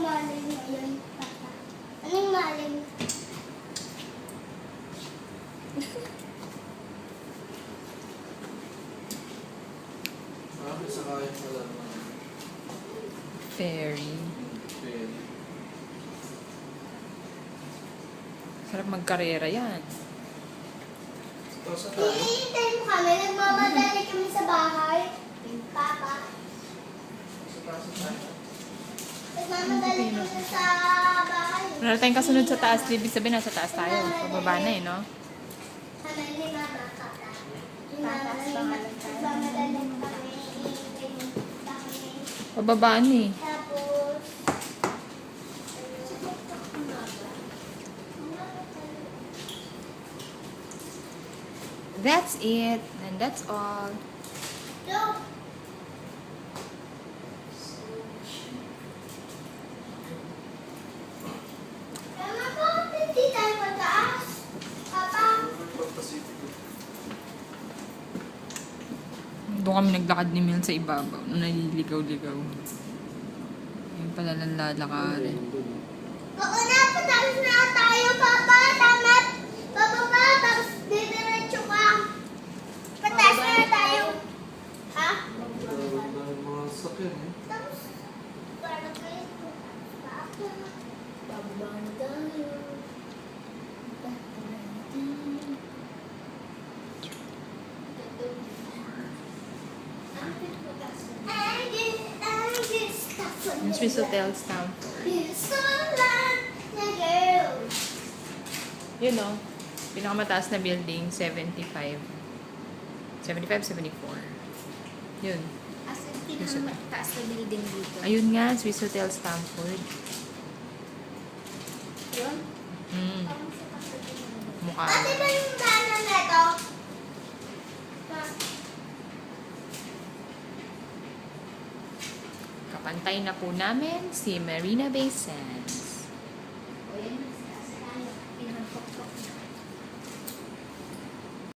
maling ngayon, Papa? Anong maling? Marami sa kaya pala naman. Fairy. Pwede. Sarap magkarera yan. Ito sa tayo. Iintay mo kami, nagmamadali kami sa bahay. Papa, Sa taas sa tayo. nagmamadali kami sa bahay. Wala tayong kasunod sa taas. Ibig sabihin nasa taas tayo. Pababa na eh, no? Ano ni Mama, Papa? Nagmamadali kami, iintay mo kami. Pababa na eh. Tapos, That's it. And that's all. no. Mama, bakit hindi tayo mataas? Papa, Pag-Pacific. Doon kami naglakad ni Mel sa ibabaw. Nung naliligaw-ligaw. Yung pala lang lalakarin. oo na, pataas na tayo, Papa. Tama. Bababa, tapos didiretso ka. Pataas na tayo. Ha? Mga sakyan eh. Tapos, parang kayo. Bababa na tayo. Yung Swiss Hotel stamp. Yun o. Pinakamataas na building, 75. 75, 74. Yun. As in, pinakamataas na building dito. Ayun nga, Swiss Hotel Stamford. Yun? Mm. Mukha. Ate ba yung daanan na ito? Kapantay na po namin si Marina Bay Sands. O yan,